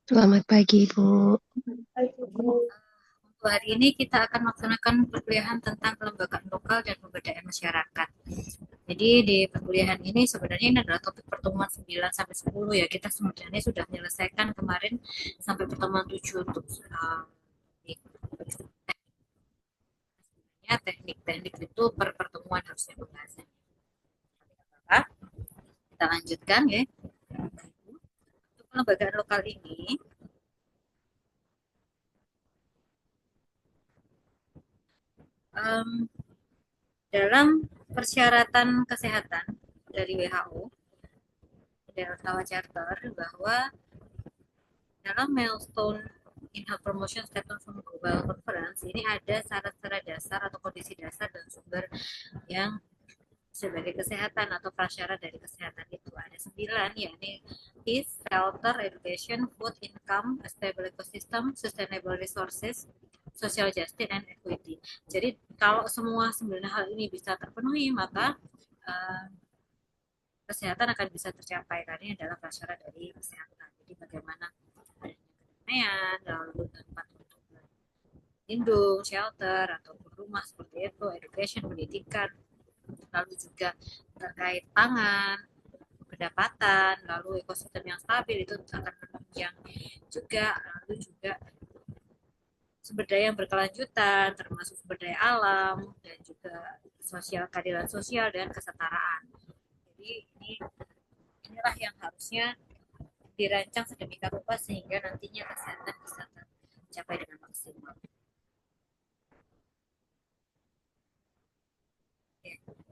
Selamat pagi, Bu. Untuk hari ini kita akan melaksanakan perkuliahan tentang kelembagaan lokal dan pemberdayaan masyarakat. Jadi di perkuliahan ini sebenarnya ini adalah topik pertemuan 9 sampai 10 ya. Kita sebenarnya sudah menyelesaikan kemarin sampai pertemuan 7 untuk teknik-teknik itu per pertemuan harusnya pembahasannya. Kita lanjutkan ya. Untuk kelembagaan lokal ini um, dalam persyaratan kesehatan dari WHO dan Ottawa Charter bahwa dalam milestone in health promotion statement from global conference ini ada syarat-syarat dasar atau kondisi dasar dan sumber yang sebagai kesehatan atau prasyarat dari kesehatan itu ada 9, yakni peace, shelter, education, food, income, a stable ecosystem, sustainable resources, social justice, and equity. Jadi kalau semua 9 hal ini bisa terpenuhi maka uh, kesehatan akan bisa tercapai karena ini adalah prasyarat dari kesehatan. Jadi bagaimana kedamaian, lalu tempat untuk lindung, shelter, ataupun rumah seperti itu, education, pendidikan, lalu juga terkait pangan, pendapatan, lalu ekosistem yang stabil itu akan menunjang juga, lalu juga sumber daya yang berkelanjutan, termasuk sumber daya alam, dan juga sosial, keadilan sosial, dan kesetaraan. Jadi inilah yang harusnya dirancang sedemikian rupa sehingga nantinya kesehatan bisa tercapai dengan maksimal.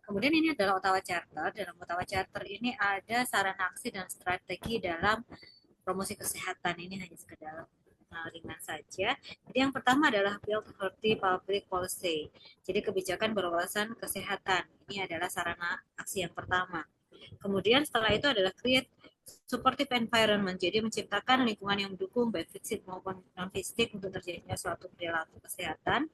Kemudian ini adalah Ottawa Charter. Dalam Ottawa Charter ini ada saran aksi dan strategi dalam promosi kesehatan. Ini hanya sekedar ringan saja. Jadi yang pertama adalah Build Healthy Public Policy. Jadi kebijakan berwawasan kesehatan. Ini adalah sarana aksi yang pertama. Kemudian setelah itu adalah Create Supportive Environment. Jadi menciptakan lingkungan yang mendukung baik fisik maupun non fisik untuk terjadinya suatu perilaku kesehatan.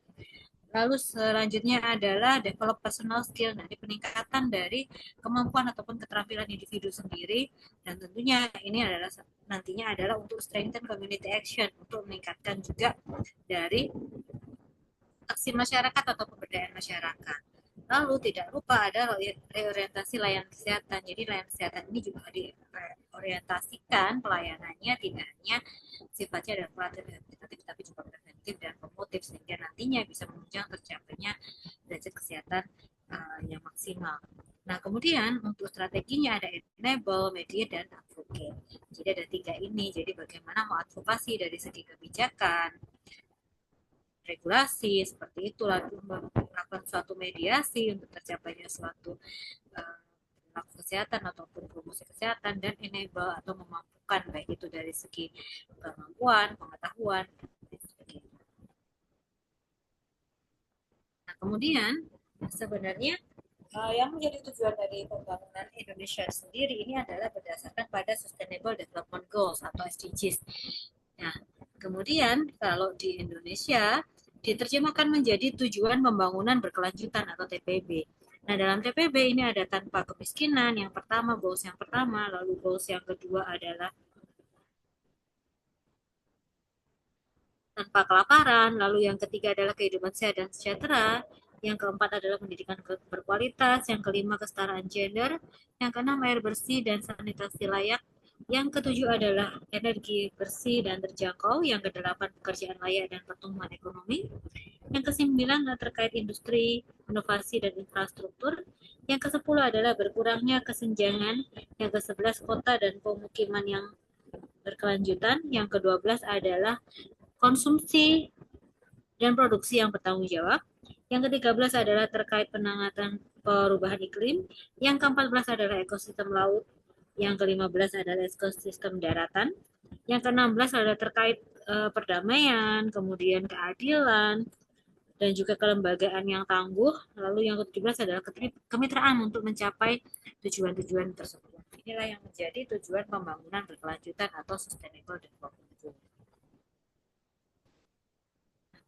Lalu selanjutnya adalah develop personal skill, nah, peningkatan dari kemampuan ataupun keterampilan individu sendiri, dan tentunya ini adalah nantinya adalah untuk strengthen community action, untuk meningkatkan juga dari aksi masyarakat atau pemberdayaan masyarakat. Lalu tidak lupa ada reorientasi layanan kesehatan. Jadi layanan kesehatan ini juga diorientasikan pelayanannya tidak hanya sifatnya dan kualitatif tapi juga preventif dan promotif sehingga nantinya bisa menunjang tercapainya derajat kesehatan yang maksimal. Nah, kemudian untuk strateginya ada enable, mediate, dan advocate. Jadi ada 3 ini. Jadi bagaimana mengadvokasi dari segi kebijakan, regulasi seperti itu, lalu melakukan suatu mediasi untuk tercapainya suatu uh, kesehatan ataupun promosi kesehatan, dan enable atau memampukan baik itu dari segi kemampuan, pengetahuan, dan sebagainya. Nah, kemudian sebenarnya yang menjadi tujuan dari pembangunan Indonesia sendiri ini adalah berdasarkan pada Sustainable Development Goals atau SDGs. Nah, kemudian kalau di Indonesia diterjemahkan menjadi tujuan pembangunan berkelanjutan atau TPB. Nah, dalam TPB ini ada tanpa kemiskinan, yang pertama, goals yang pertama, lalu goals yang kedua adalah tanpa kelaparan, lalu yang ketiga adalah kehidupan sehat dan sejahtera, yang keempat adalah pendidikan berkualitas, yang kelima kesetaraan gender, yang keenam air bersih dan sanitasi layak, yang ketujuh adalah energi bersih dan terjangkau, yang kedelapan pekerjaan layak dan pertumbuhan ekonomi, yang kesembilan adalah terkait industri, inovasi dan infrastruktur, yang kesepuluh adalah berkurangnya kesenjangan, yang ke-11 kota dan pemukiman yang berkelanjutan, yang ke-12 adalah konsumsi dan produksi yang bertanggung jawab. Yang ke-13 adalah terkait penanganan perubahan iklim. Yang ke-14 adalah ekosistem laut. Yang ke-15 adalah ekosistem daratan. Yang ke-16 adalah terkait perdamaian, kemudian keadilan, dan juga kelembagaan yang tangguh. Lalu yang ke-17 adalah kemitraan untuk mencapai tujuan-tujuan tersebut. Inilah yang menjadi tujuan pembangunan berkelanjutan atau sustainable development.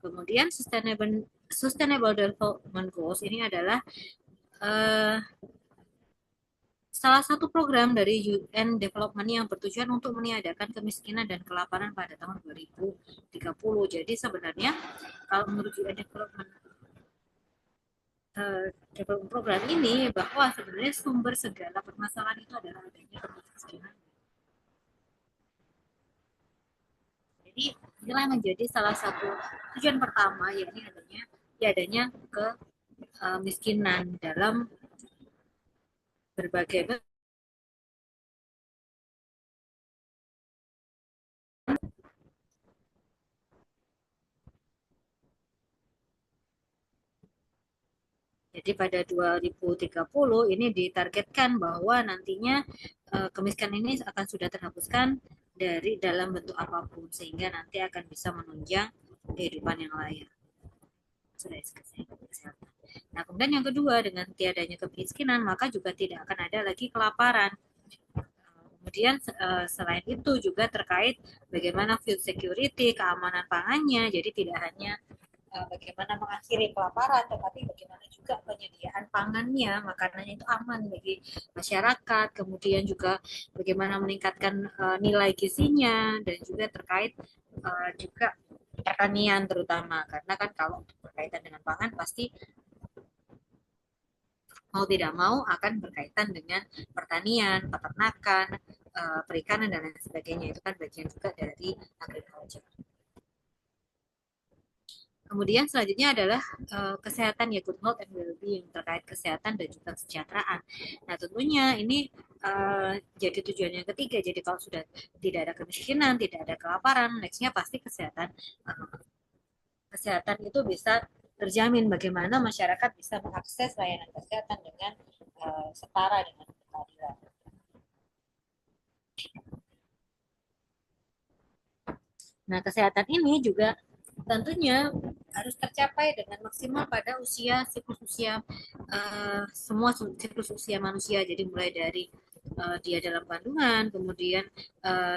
Kemudian Sustainable Development Goals ini adalah uh, salah satu program dari UN Development yang bertujuan untuk meniadakan kemiskinan dan kelaparan pada tahun 2030. Jadi sebenarnya kalau menurut UN Development Program ini bahwa sebenarnya sumber segala permasalahan itu adalah adanya kemiskinan. Jadi inilah menjadi salah satu tujuan pertama, yakni adanya kemiskinan dalam berbagai. Jadi pada 2030 ini ditargetkan bahwa nantinya kemiskinan ini akan sudah terhapuskan dari dalam bentuk apapun, sehingga nanti akan bisa menunjang kehidupan yang layak. Nah, kemudian yang kedua, dengan tiadanya kemiskinan maka juga tidak akan ada lagi kelaparan. Kemudian selain itu juga terkait bagaimana food security, keamanan pangannya, jadi tidak hanya bagaimana mengakhiri kelaparan, tetapi bagaimana juga penyediaan pangannya, makanannya itu aman bagi masyarakat, kemudian juga bagaimana meningkatkan nilai gizinya, dan juga terkait juga pertanian terutama, karena kan kalau berkaitan dengan pangan pasti mau tidak mau akan berkaitan dengan pertanian, peternakan, perikanan dan lain sebagainya. Itu kan bagian juga dari agriculture. Kemudian selanjutnya adalah kesehatan, ya, good health and well-being, terkait kesehatan dan juga kesejahteraan. Nah, tentunya ini jadi tujuan yang ketiga. Jadi kalau sudah tidak ada kemiskinan, tidak ada kelaparan, nextnya pasti kesehatan. Kesehatan itu bisa terjamin, bagaimana masyarakat bisa mengakses layanan kesehatan dengan setara dengan keadilan. Nah, kesehatan ini juga tentunya harus tercapai dengan maksimal pada siklus usia semua siklus usia manusia. Jadi mulai dari dia dalam kandungan, kemudian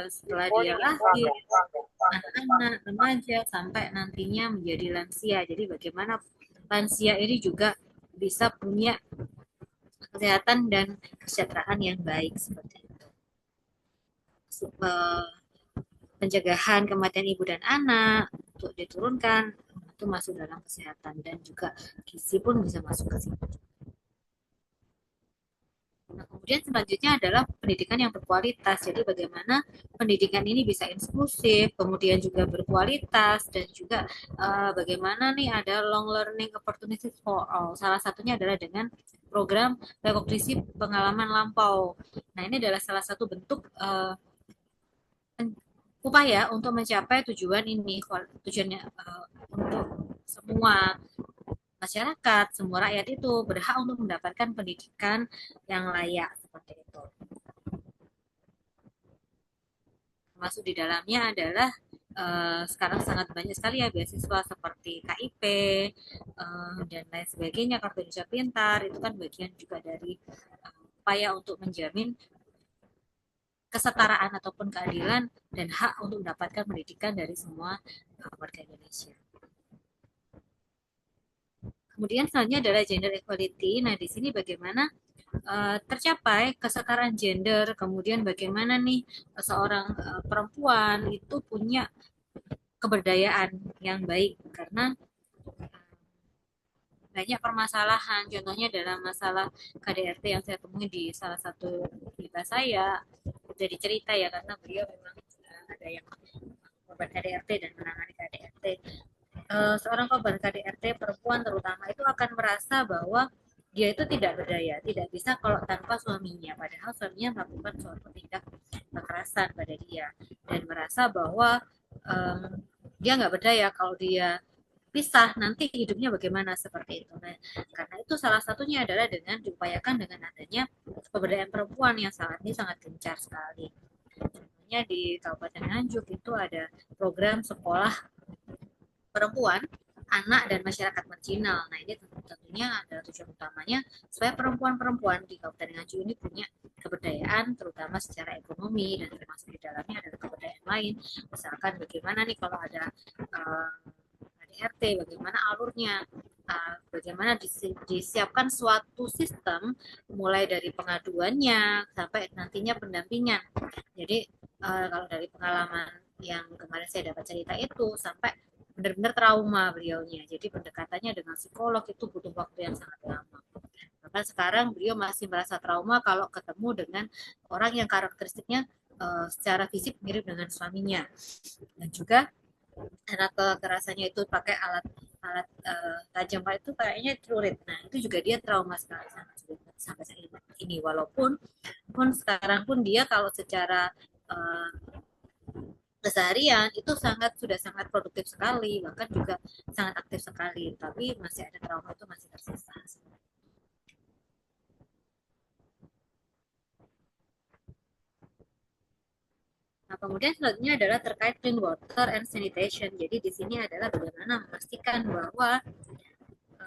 setelah dia lahir, anak-anak, remaja, sampai nantinya menjadi lansia. Jadi bagaimana lansia ini juga bisa punya kesehatan dan kesejahteraan yang baik seperti itu. Pencegahan kematian ibu dan anak untuk diturunkan itu masuk dalam kesehatan, dan juga gizi pun bisa masuk ke situ. Nah, kemudian selanjutnya adalah pendidikan yang berkualitas. Jadi bagaimana pendidikan ini bisa inklusif, kemudian juga berkualitas, dan juga bagaimana nih ada long learning opportunities for all. Salah satunya adalah dengan program rekognisi pengalaman lampau. Nah, ini adalah salah satu bentuk upaya untuk mencapai tujuan ini, tujuannya untuk semua masyarakat, semua rakyat itu berhak untuk mendapatkan pendidikan yang layak seperti itu. Termasuk di dalamnya adalah sekarang sangat banyak sekali ya beasiswa seperti KIP dan lain sebagainya, kartu Indonesia Pintar, itu kan bagian juga dari upaya untuk menjamin kesetaraan ataupun keadilan dan hak untuk mendapatkan pendidikan dari semua warga Indonesia. Kemudian selanjutnya adalah gender equality. Nah, di sini bagaimana tercapai kesetaraan gender, kemudian bagaimana nih seorang perempuan itu punya keberdayaan yang baik, karena banyak permasalahan, contohnya dalam masalah KDRT yang saya temui di salah satu berita saya, jadi cerita ya, karena beliau memang ada yang korban KDRT dan menangani KDRT. Seorang korban KDRT perempuan terutama itu akan merasa bahwa dia itu tidak berdaya, tidak bisa kalau tanpa suaminya, padahal suaminya melakukan suatu tindak kekerasan pada dia, dan merasa bahwa dia nggak berdaya kalau dia pisah, nanti hidupnya bagaimana seperti itu. Nah, karena itu salah satunya adalah dengan diupayakan dengan adanya pemberdayaan perempuan yang saat ini sangat gencar sekali. Contohnya di Kabupaten Nganjuk itu ada program sekolah perempuan, anak, dan masyarakat marginal. Nah, ini tentunya adalah tujuan utamanya supaya perempuan-perempuan di Kabupaten Nganjuk ini punya keberdayaan, terutama secara ekonomi, dan termasuk di dalamnya ada keberdayaan lain. Misalkan bagaimana nih kalau ada ADRT, bagaimana alurnya, bagaimana disiapkan suatu sistem mulai dari pengaduannya sampai nantinya pendampingan. Jadi kalau dari pengalaman yang kemarin saya dapat cerita itu sampai benar-benar trauma beliaunya. Jadi pendekatannya dengan psikolog itu butuh waktu yang sangat lama. Bahkan sekarang beliau masih merasa trauma kalau ketemu dengan orang yang karakteristiknya secara fisik mirip dengan suaminya. Dan juga karena kekerasannya itu pakai alat alat tajam itu kayaknya celurit. Nah itu juga dia trauma sekali sampai saat ini. Walaupun pun sekarang pun dia kalau secara uh, keseharian itu sudah sangat produktif sekali, bahkan juga sangat aktif sekali. Tapi masih ada trauma itu masih tersisa. Nah, kemudian selanjutnya adalah terkait clean water and sanitation. Jadi di sini adalah bagaimana memastikan bahwa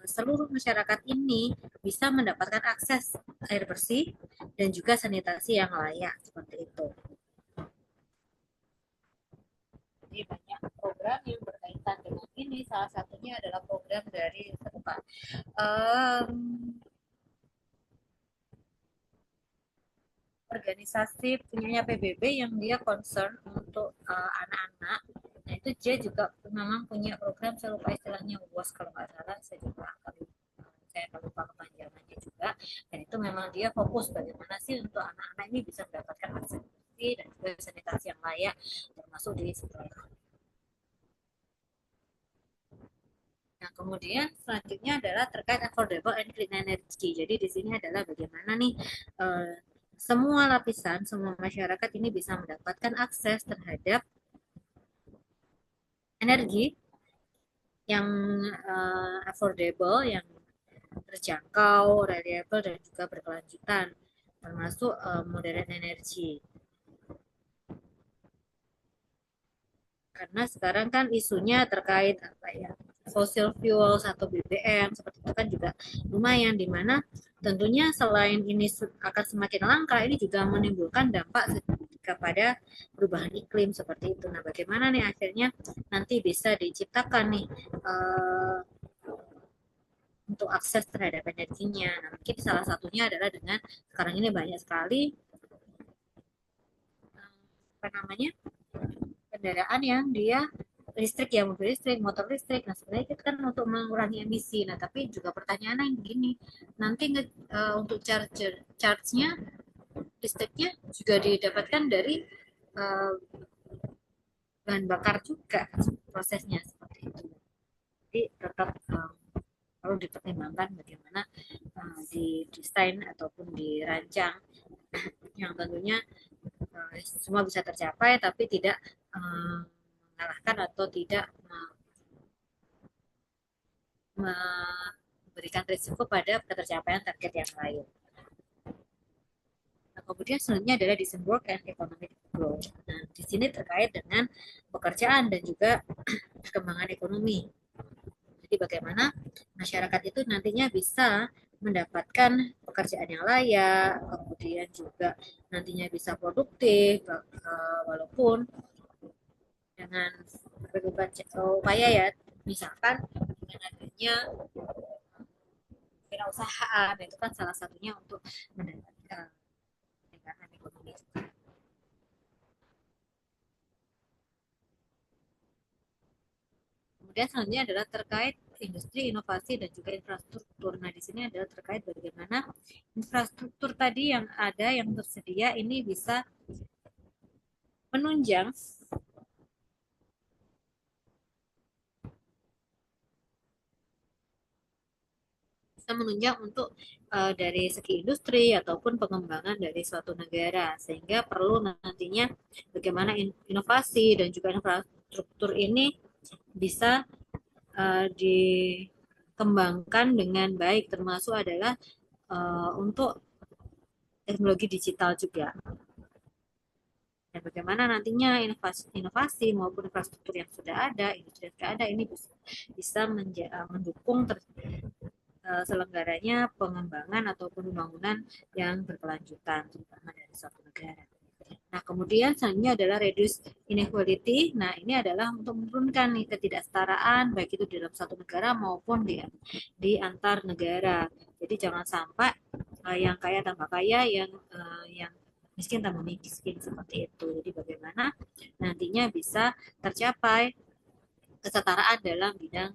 seluruh masyarakat ini bisa mendapatkan akses air bersih dan juga sanitasi yang layak seperti itu. Jadi banyak program yang berkaitan dengan ini. Salah satunya adalah program dari um, organisasi punyanya PBB yang dia concern untuk anak-anak. Nah itu dia juga memang punya program, saya lupa istilahnya UAS kalau nggak salah, saya lupa kepanjangannya juga. Dan itu memang dia fokus bagaimana sih untuk anak-anak ini bisa mendapatkan akses bersih dan juga sanitasi yang layak termasuk di sekolah. Nah, kemudian selanjutnya adalah terkait affordable and clean energy. Jadi di sini adalah bagaimana nih semua lapisan, semua masyarakat ini bisa mendapatkan akses terhadap energi yang affordable, yang terjangkau, reliable, dan juga berkelanjutan, termasuk modern energi. Karena sekarang kan isunya terkait apa ya, fossil fuels atau BBM seperti itu kan juga lumayan, di mana tentunya selain ini akan semakin langka, ini juga menimbulkan dampak kepada perubahan iklim seperti itu. Nah, bagaimana nih akhirnya nanti bisa diciptakan nih untuk akses terhadap energinya. Nah, mungkin salah satunya adalah dengan sekarang ini banyak sekali apa namanya kendaraan yang dia listrik, ya mobil listrik, motor listrik. Nah sebenarnya itu kan untuk mengurangi emisi. Nah tapi juga pertanyaannya yang begini, nanti untuk charge-nya listriknya juga didapatkan dari uh, bahan bakar juga prosesnya seperti itu. Jadi tetap perlu dipertimbangkan bagaimana didesain ataupun dirancang yang tentunya semua bisa tercapai tapi tidak mengalahkan atau tidak memberikan risiko pada ketercapaian target yang lain. Nah, kemudian selanjutnya adalah decent work and economic growth. Nah, di sini terkait dengan pekerjaan dan juga perkembangan ekonomi. Jadi bagaimana masyarakat itu nantinya bisa mendapatkan pekerjaan yang layak, kemudian juga nantinya bisa produktif, walaupun dengan berbagai upaya ya, misalkan dengan adanya wirausahaan itu kan salah satunya untuk mendapatkan peningkatan ekonomi. Kemudian selanjutnya adalah terkait industri, inovasi, dan juga infrastruktur. Nah, di sini adalah terkait bagaimana infrastruktur tadi yang ada, yang tersedia ini bisa menunjang bisa menunjang untuk dari segi industri ataupun pengembangan dari suatu negara, sehingga perlu nantinya bagaimana inovasi dan juga infrastruktur ini bisa dikembangkan dengan baik, termasuk adalah untuk teknologi digital juga. Dan bagaimana nantinya inovasi maupun infrastruktur yang sudah ada, industri yang sudah ada ini bisa mendukung selenggaranya pengembangan ataupun pembangunan yang berkelanjutan, terutama dari suatu negara. Nah, Kemudian selanjutnya adalah reduce inequality. Nah, ini adalah untuk menurunkan nih ketidaksetaraan baik itu dalam satu negara maupun di antar negara. Jadi jangan sampai yang kaya tambah kaya, yang miskin tambah miskin seperti itu. Jadi bagaimana nantinya bisa tercapai kesetaraan dalam bidang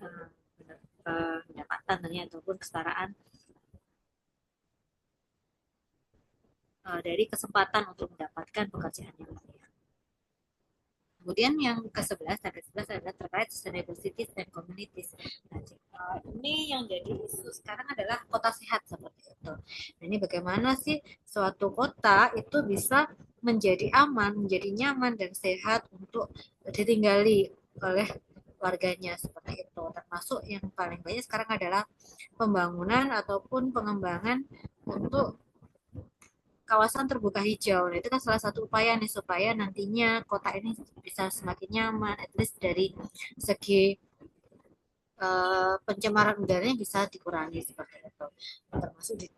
uh, pendapatan tentunya ataupun kesetaraan dari kesempatan untuk mendapatkan pekerjaan yang layak. Kemudian yang ke-11, target 11 adalah terkait sustainable cities and communities. Nah, ini yang jadi isu sekarang adalah kota sehat seperti itu. Nah, ini bagaimana sih suatu kota itu bisa menjadi aman, menjadi nyaman dan sehat untuk ditinggali oleh warganya seperti itu. Termasuk yang paling banyak sekarang adalah pembangunan ataupun pengembangan untuk kawasan terbuka hijau. Nah, itu kan salah satu upaya nih supaya nantinya kota ini bisa semakin nyaman, at least dari segi pencemaran udaranya bisa dikurangi seperti itu. Termasuk di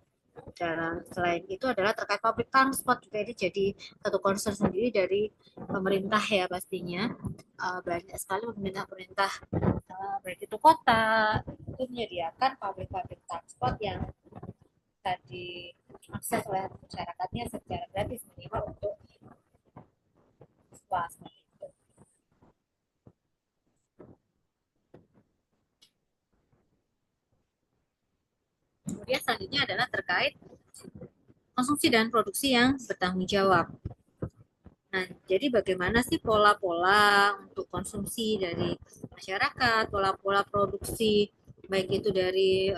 dalam selain itu adalah terkait public transport juga ini jadi satu concern sendiri dari pemerintah ya pastinya. Banyak sekali pemerintah baik itu kota itu menyediakan public transport yang bisa diakses oleh masyarakatnya secara gratis minimal untuk swasta. Kemudian selanjutnya adalah terkait konsumsi dan produksi yang bertanggung jawab. Nah, jadi bagaimana sih pola-pola untuk konsumsi dari masyarakat, pola-pola produksi, baik itu dari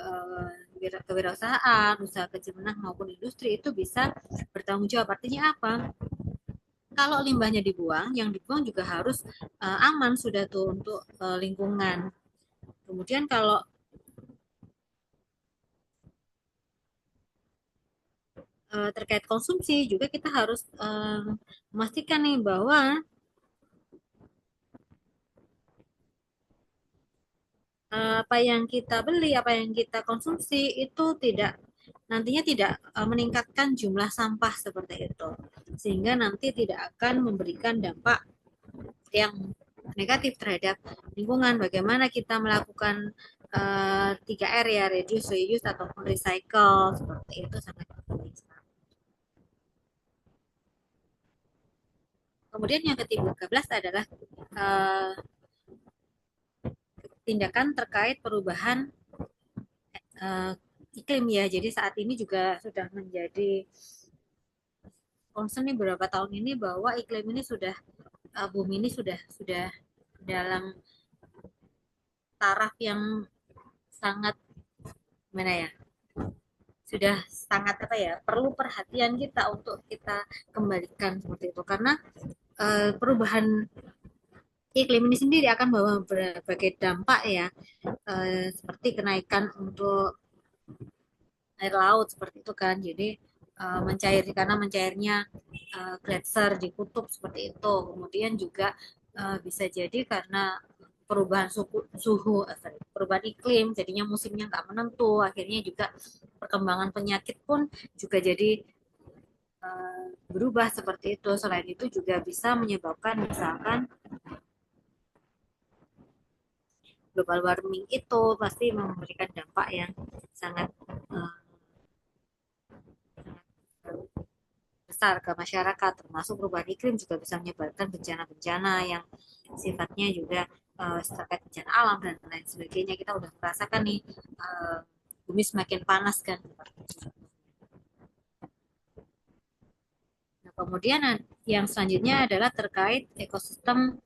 kewirausahaan, usaha kecil menengah maupun industri itu bisa bertanggung jawab. Artinya apa? Kalau limbahnya dibuang, yang dibuang juga harus aman sudah tuh untuk lingkungan. Kemudian kalau terkait konsumsi juga kita harus memastikan nih bahwa apa yang kita beli, apa yang kita konsumsi itu tidak nantinya tidak meningkatkan jumlah sampah seperti itu. Sehingga nanti tidak akan memberikan dampak yang negatif terhadap lingkungan. Bagaimana kita melakukan 3R ya, reduce, reuse ataupun recycle seperti itu sangat penting. Kemudian yang ke-13 adalah uh, tindakan terkait perubahan uh, iklim ya. Jadi saat ini juga sudah menjadi concern nih beberapa tahun ini bahwa iklim ini sudah bumi ini sudah dalam taraf yang sangat mana ya? Sudah sangat apa ya? Perlu perhatian kita untuk kita kembalikan seperti itu karena perubahan iklim ini sendiri akan membawa berbagai dampak ya, seperti kenaikan untuk air laut seperti itu kan. Jadi mencair karena mencairnya gletser di kutub seperti itu. Kemudian juga bisa jadi karena perubahan suhu, perubahan iklim, jadinya musimnya nggak menentu. Akhirnya juga perkembangan penyakit pun juga jadi berubah seperti itu. Selain itu juga bisa menyebabkan misalkan global warming itu pasti memberikan dampak yang sangat uh, besar ke masyarakat, termasuk perubahan iklim juga bisa menyebabkan bencana-bencana yang sifatnya juga terkait bencana alam dan lain sebagainya. Kita udah merasakan nih bumi semakin panas kan. Nah, kemudian yang selanjutnya adalah terkait ekosistem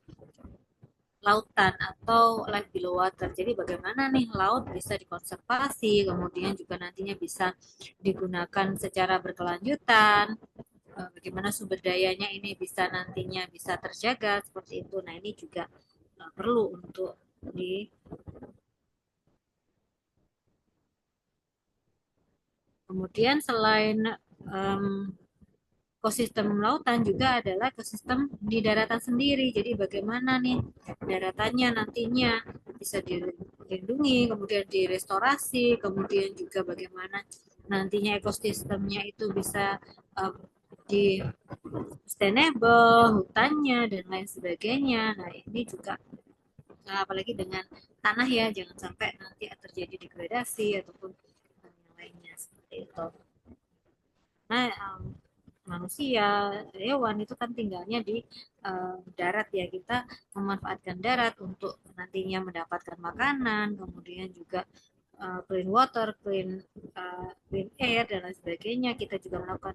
lautan atau life below water. Jadi bagaimana nih laut bisa dikonservasi, kemudian juga nantinya bisa digunakan secara berkelanjutan, bagaimana sumber dayanya ini bisa nantinya bisa terjaga seperti itu. Nah, ini juga perlu untuk di kemudian selain um, ekosistem lautan juga adalah ekosistem di daratan sendiri. Jadi bagaimana nih daratannya nantinya bisa dilindungi, kemudian direstorasi, kemudian juga bagaimana nantinya ekosistemnya itu bisa di sustainable, hutannya dan lain sebagainya. Nah, ini juga apalagi dengan tanah ya, jangan sampai nanti terjadi degradasi ataupun yang lainnya seperti itu. Nah, manusia, hewan itu kan tinggalnya di darat ya. Kita memanfaatkan darat untuk nantinya mendapatkan makanan, kemudian juga clean water, clean air dan lain sebagainya. Kita juga melakukan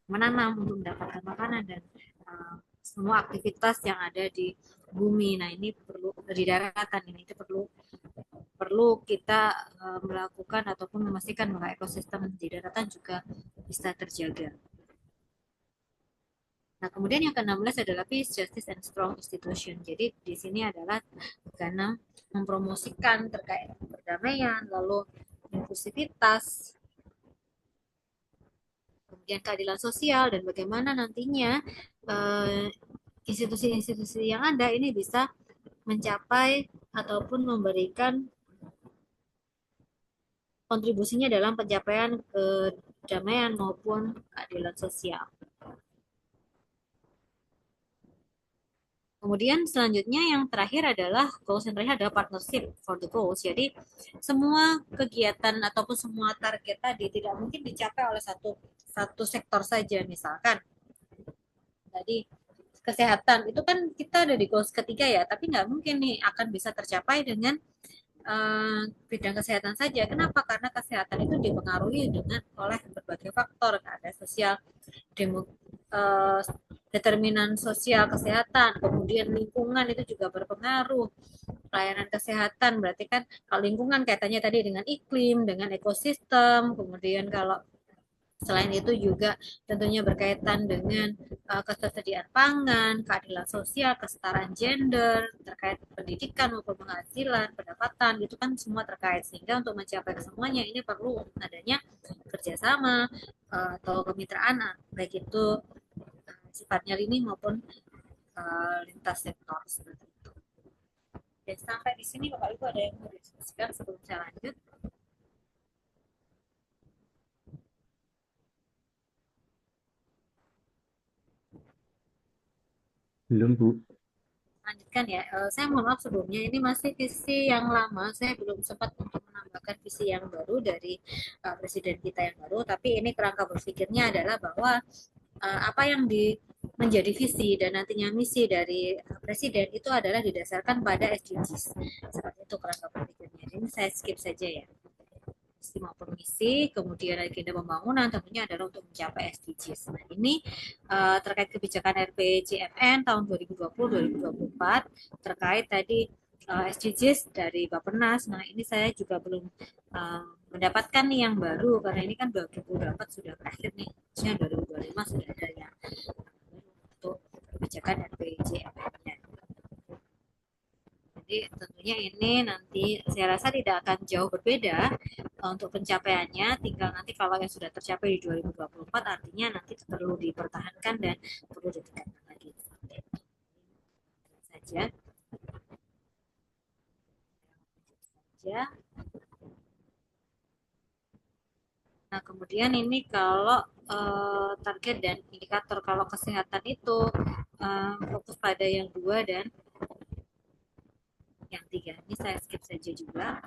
menanam untuk mendapatkan makanan dan semua aktivitas yang ada di bumi. Nah, ini perlu di daratan ini itu perlu perlu kita melakukan ataupun memastikan bahwa ekosistem di daratan juga bisa terjaga. Nah, kemudian yang ke-16 adalah peace, justice, and strong institution. Jadi di sini adalah karena mempromosikan terkait perdamaian, lalu inklusivitas, kemudian keadilan sosial, dan bagaimana nantinya institusi-institusi yang ada ini bisa mencapai ataupun memberikan kontribusinya dalam pencapaian kedamaian maupun keadilan sosial. Kemudian selanjutnya yang terakhir adalah goals yang terakhir adalah partnership for the goals. Jadi semua kegiatan ataupun semua target tadi tidak mungkin dicapai oleh satu satu sektor saja. Misalkan tadi kesehatan itu kan kita ada di goals ketiga ya, tapi nggak mungkin nih akan bisa tercapai dengan bidang kesehatan saja. Kenapa? Karena kesehatan itu dipengaruhi dengan oleh berbagai faktor, ada sosial, demo, uh, determinan sosial kesehatan, kemudian lingkungan itu juga berpengaruh. Pelayanan kesehatan berarti kan kalau lingkungan kaitannya tadi dengan iklim, dengan ekosistem, kemudian kalau selain itu juga tentunya berkaitan dengan ketersediaan pangan, keadilan sosial, kesetaraan gender, terkait pendidikan maupun penghasilan, pendapatan, itu kan semua terkait. Sehingga untuk mencapai semuanya ini perlu adanya kerjasama atau kemitraan, baik itu sifatnya lini maupun lintas sektor seperti itu. Dan sampai di sini Bapak Ibu ada yang mau diskusikan sebelum saya lanjut? Belum, Bu. Lanjutkan ya. Saya mohon maaf sebelumnya ini masih visi yang lama. Saya belum sempat untuk menambahkan visi yang baru dari presiden kita yang baru. Tapi ini kerangka berpikirnya adalah bahwa apa yang menjadi visi dan nantinya misi dari presiden itu adalah didasarkan pada SDGs. Seperti itu kerangka berpikirnya. Ini saya skip saja ya. Visi maupun misi, kemudian agenda pembangunan tentunya adalah untuk mencapai SDGs. Nah, ini terkait kebijakan RPJMN tahun 2020-2024 terkait tadi SDGs dari Bappenas. Nah, ini saya juga belum mendapatkan nih yang baru karena ini kan 2024 sudah berakhir nih. Harusnya 2025 sudah ada yang untuk kebijakan RPJMN-nya. Jadi tentunya ini nanti saya rasa tidak akan jauh berbeda untuk pencapaiannya. Tinggal nanti kalau yang sudah tercapai di 2024 artinya nanti perlu dipertahankan dan perlu ditingkatkan lagi. Seperti itu saja. saja. Nah, kemudian ini kalau target dan indikator kalau kesehatan itu fokus pada yang dua dan yang tiga. Ini saya skip saja juga.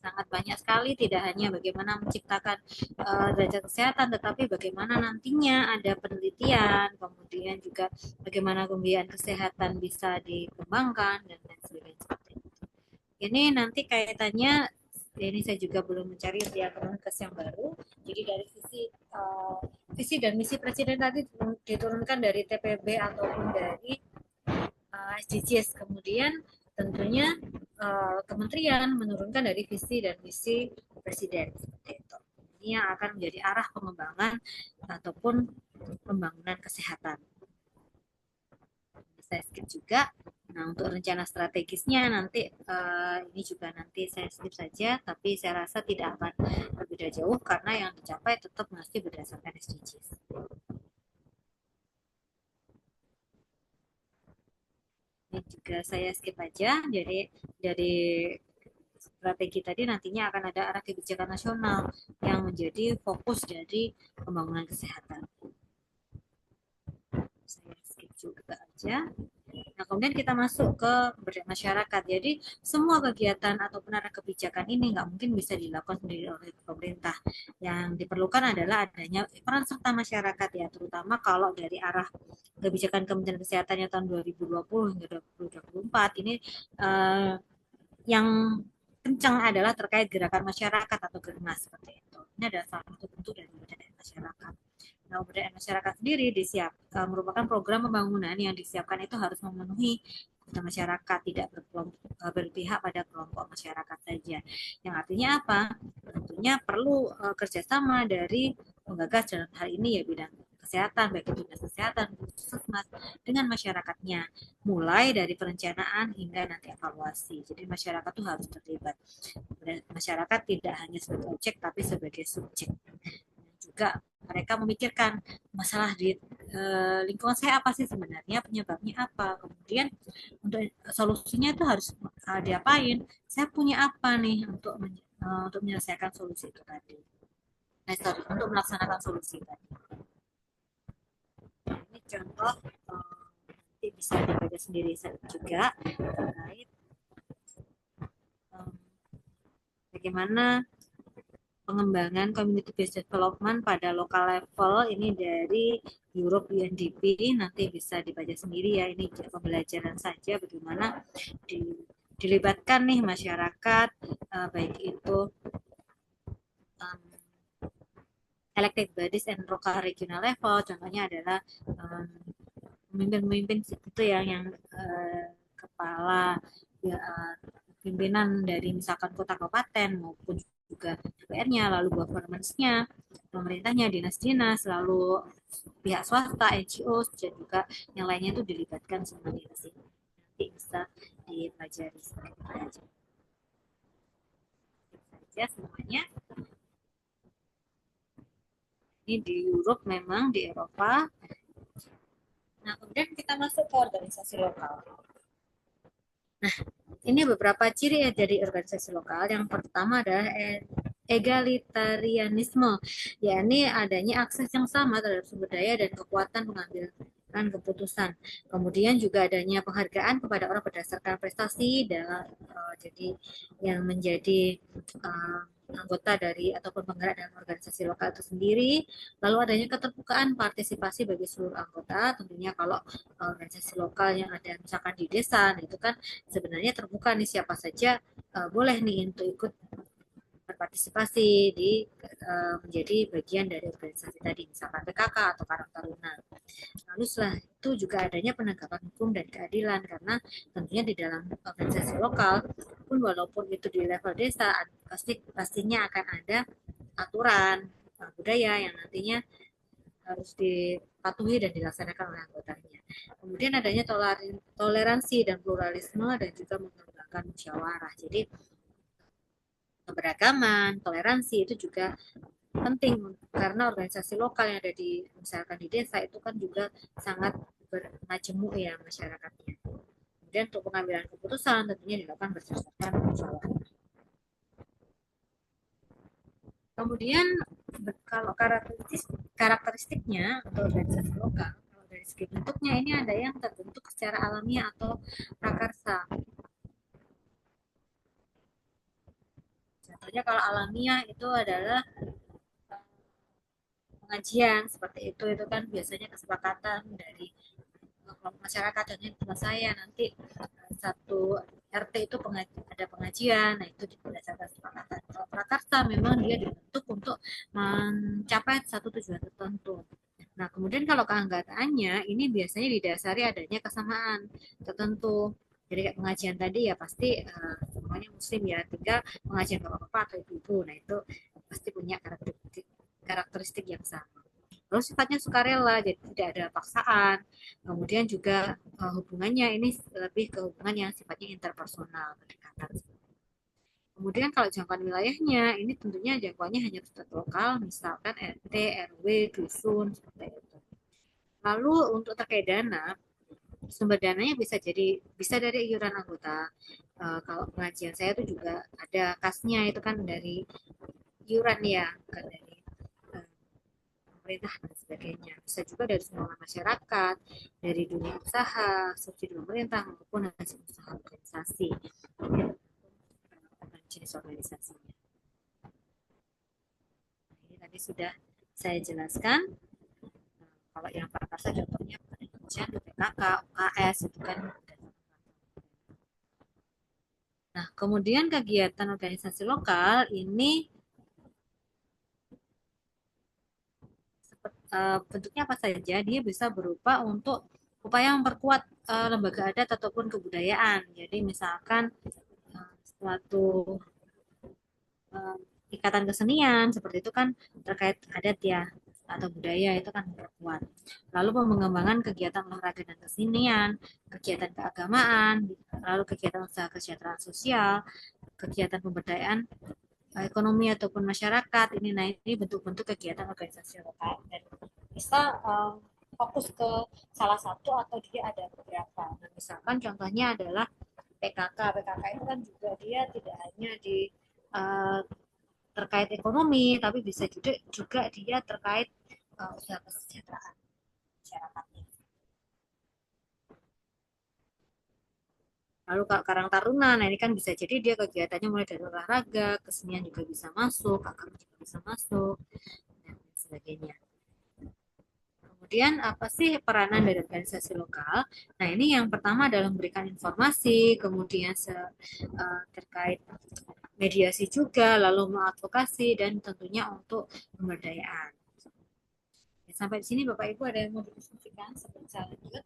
Sangat banyak sekali, tidak hanya bagaimana menciptakan derajat kesehatan, tetapi bagaimana nantinya ada penelitian, kemudian juga bagaimana pembiayaan kesehatan bisa dikembangkan dan lain sebagainya seperti itu. Ini nanti kaitannya, ini saya juga belum mencari diagram kes yang baru. Jadi dari visi dan misi presiden tadi diturunkan dari TPB ataupun dari SDGs. Kemudian tentunya kementerian menurunkan dari visi dan misi presiden. Itu. Ini yang akan menjadi arah pengembangan ataupun pembangunan kesehatan. Saya skip juga. Nah, untuk rencana strategisnya nanti ini juga nanti saya skip saja, tapi saya rasa tidak akan berbeda jauh karena yang dicapai tetap masih berdasarkan SDGs. Ini juga saya skip aja. Jadi dari strategi tadi nantinya akan ada arah kebijakan nasional yang menjadi fokus dari pembangunan kesehatan. Saya skip juga aja. Nah, kemudian kita masuk ke pemberdayaan masyarakat. Jadi, semua kegiatan ataupun arah kebijakan ini nggak mungkin bisa dilakukan sendiri oleh pemerintah. Yang diperlukan adalah adanya peran serta masyarakat ya, terutama kalau dari arah kebijakan Kementerian Kesehatannya tahun 2020 hingga 2024 ini eh, yang kencang adalah terkait gerakan masyarakat atau germas seperti itu. Ini adalah salah satu bentuk dari pemberdayaan masyarakat. Nah, pemberdayaan masyarakat sendiri merupakan program pembangunan yang disiapkan itu harus memenuhi kebutuhan masyarakat, tidak berpihak pada kelompok masyarakat saja. Yang artinya apa? Tentunya perlu kerjasama dari penggagas dalam hal ini ya bidang kesehatan, baik itu dinas kesehatan, puskesmas, dengan masyarakatnya, mulai dari perencanaan hingga nanti evaluasi. Jadi masyarakat tuh harus terlibat. Masyarakat tidak hanya sebagai objek, tapi sebagai subjek. Juga mereka memikirkan masalah di lingkungan saya apa sih sebenarnya, penyebabnya apa, kemudian untuk solusinya itu harus diapain, saya punya apa nih untuk menyelesaikan solusi itu tadi. Untuk melaksanakan solusi tadi. Ini contoh nanti bisa dibaca sendiri juga terkait bagaimana pengembangan community based development pada lokal level ini dari Europe UNDP. Nanti bisa dibaca sendiri ya, ini pembelajaran saja bagaimana dilibatkan nih masyarakat, baik itu um, elected bodies and local regional level. Contohnya adalah pemimpin-pemimpin itu yang kepala ya, pimpinan dari misalkan kota kabupaten maupun juga DPR-nya, lalu governance-nya, pemerintahnya, dinas-dinas, lalu pihak swasta, NGO, dan juga yang lainnya itu dilibatkan semuanya di sini. Nanti bisa dipelajari seperti itu aja. Saja semuanya. Ini di Europe memang, di Eropa. Nah, kemudian kita masuk ke organisasi lokal. Nah, ini beberapa ciri dari organisasi lokal. Yang pertama adalah egalitarianisme, yakni adanya akses yang sama terhadap sumber daya dan kekuatan pengambilan keputusan. Kemudian juga adanya penghargaan kepada orang berdasarkan prestasi jadi yang menjadi uh, anggota dari ataupun penggerak dalam organisasi lokal itu sendiri. Lalu adanya keterbukaan partisipasi bagi seluruh anggota. Tentunya kalau organisasi lokal yang ada misalkan di desa, nah itu kan sebenarnya terbuka nih siapa saja boleh nih untuk ikut berpartisipasi di menjadi bagian dari organisasi tadi, misalkan PKK atau Karang Taruna. Lalu setelah itu juga adanya penegakan hukum dan keadilan, karena tentunya di dalam organisasi lokal pun walaupun itu di level desa pastinya akan ada aturan budaya yang nantinya harus dipatuhi dan dilaksanakan oleh anggotanya. Kemudian adanya toleransi dan pluralisme dan juga mengembangkan musyawarah. Jadi keberagaman, toleransi itu juga penting karena organisasi lokal yang ada di misalkan di desa itu kan juga sangat bermajemuk ya masyarakatnya. Kemudian untuk pengambilan keputusan tentunya dilakukan berdasarkan musyawarah. Kemudian kalau karakteristiknya untuk organisasi lokal, kalau dari segi bentuknya ini ada yang terbentuk secara alamiah atau prakarsa. Contohnya kalau alamiah itu adalah pengajian seperti itu kan biasanya kesepakatan dari kelompok masyarakat. Contohnya tempat saya nanti satu RT itu ada pengajian, nah itu berdasarkan kesepakatan. Kalau prakarsa memang dia dibentuk untuk mencapai satu tujuan tertentu. Nah, kemudian kalau keanggotanya ini biasanya didasari adanya kesamaan tertentu. Jadi kayak pengajian tadi ya pasti semuanya muslim ya, tinggal pengajian bapak-bapak atau ibu-ibu. Nah, itu pasti punya karakteristik yang sama. Lalu sifatnya sukarela, jadi tidak ada paksaan. Kemudian juga hubungannya ini lebih ke hubungan yang sifatnya interpersonal, pendekatan. Kemudian kalau jangkauan wilayahnya, ini tentunya jangkauannya hanya tingkat lokal, misalkan RT, RW, dusun, seperti itu. Lalu untuk terkait dana, sumber dananya bisa dari iuran anggota. Kalau pengajian saya itu juga ada kasnya, itu kan dari iuran ya, bukan dari eh, pemerintah dan sebagainya. Bisa juga dari sumbangan masyarakat, dari dunia usaha, subsidi pemerintah maupun hasil usaha organisasi. Jenis organisasinya. Ini tadi sudah saya jelaskan. Kalau yang prakarsa contohnya penelitian, BPKK, UKS itu kan. Nah, kemudian kegiatan organisasi lokal ini bentuknya apa saja? Dia bisa berupa untuk upaya memperkuat lembaga adat ataupun kebudayaan. Jadi misalkan suatu uh, ikatan kesenian seperti itu kan terkait adat ya atau budaya itu kan memperkuat. Lalu pengembangan kegiatan olahraga dan kesenian, kegiatan keagamaan, lalu kegiatan usaha kesejahteraan sosial, kegiatan pemberdayaan ekonomi ataupun masyarakat. Ini bentuk-bentuk kegiatan organisasi lokal dan bisa fokus ke salah satu atau dia ada beberapa. Nah, misalkan contohnya adalah PKK. PKK itu kan juga dia tidak hanya di uh, terkait ekonomi, tapi bisa juga dia terkait usaha kesejahteraan masyarakat. Lalu kalau Karang Taruna, nah ini kan bisa jadi dia kegiatannya mulai dari olahraga, kesenian juga bisa masuk, agama juga bisa masuk, dan sebagainya. Kemudian apa sih peranan dari organisasi lokal? Nah ini yang pertama adalah memberikan informasi, kemudian terkait mediasi juga, lalu mengadvokasi, dan tentunya untuk pemberdayaan. Ya, sampai di sini Bapak Ibu ada yang mau didiskusikan sebelum saya lanjut?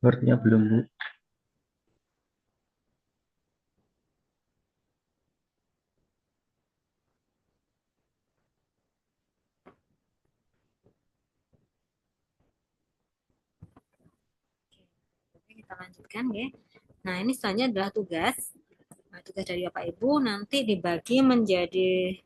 Sepertinya belum, Bu. Oke, kita lanjutkan ya. Nah ini selanjutnya adalah tugas. Nah, tugas dari Bapak Ibu nanti dibagi menjadi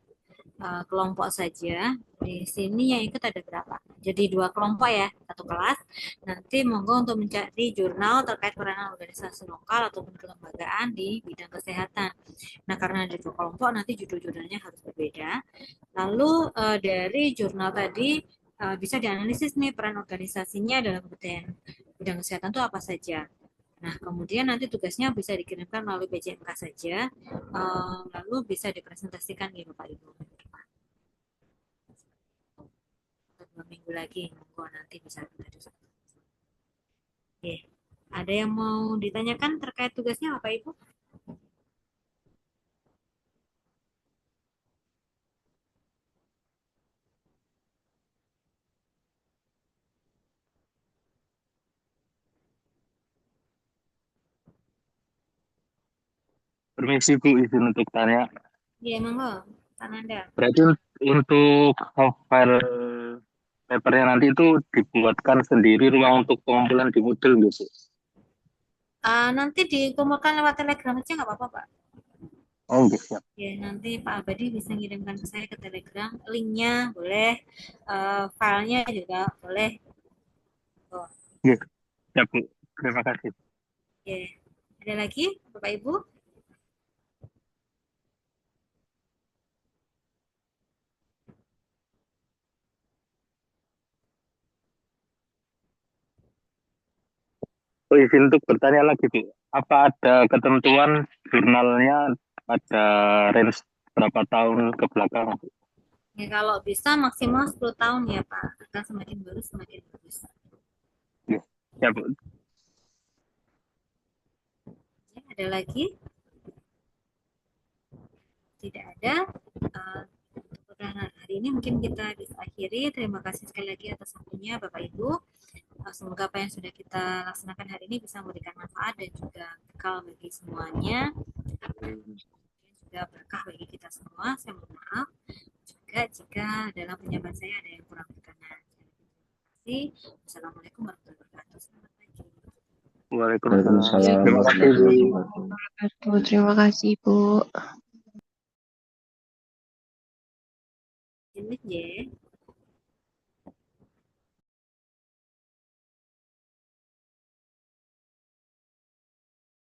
kelompok saja. Di sini yang ikut ada berapa? Jadi dua kelompok ya, satu kelas. Nanti monggo untuk mencari jurnal terkait peranan organisasi lokal ataupun kelembagaan di bidang kesehatan. Nah, karena ada dua kelompok, nanti judul-judulnya harus berbeda. Lalu dari jurnal tadi bisa dianalisis nih peran organisasinya dalam bidang kesehatan itu apa saja. Nah, kemudian nanti tugasnya bisa dikirimkan melalui PJMK saja, lalu bisa dipresentasikan di Bapak Ibu. 2 minggu lagi, monggo nanti bisa kita diskusi. Oke, ada yang mau ditanyakan terkait tugasnya Bapak Ibu? Permisi Bu, izin untuk tanya. Iya, monggo, Pak Nanda. Berarti untuk file papernya nanti itu dibuatkan sendiri ruang untuk pengumpulan di Moodle gitu. Nanti dikumpulkan lewat Telegram aja nggak apa-apa, Pak. Oh, gitu. Ya, nanti Pak Abadi bisa ngirimkan ke saya ke Telegram, linknya boleh, filenya juga boleh. Oh, Gitu. Ya, Bu. Terima kasih. ya. Ada lagi, Bapak Ibu? Oh, izin untuk bertanya lagi, Bu. Apa ada ketentuan jurnalnya ada range berapa tahun ke belakang? Ya, kalau bisa maksimal 10 tahun ya, Pak. Akan semakin bagus, semakin bagus. Ya, ya Bu. Ya, ada lagi? Tidak ada. Uh, hari ini mungkin kita bisa akhiri. Terima kasih sekali lagi atas waktunya, Bapak Ibu. Semoga apa yang sudah kita laksanakan hari ini bisa memberikan manfaat dan juga bekal bagi semuanya. Dan juga berkah bagi kita semua. Saya mohon maaf juga jika dalam penyampaian saya ada yang kurang berkenan. Terima kasih. Wassalamualaikum warahmatullahi wabarakatuh. Selamat pagi. Waalaikumsalam. Waalaikumsalam Terima kasih, Bu. warahmatullahi wabarakatuh. Terima kasih, Bu. Ini ya.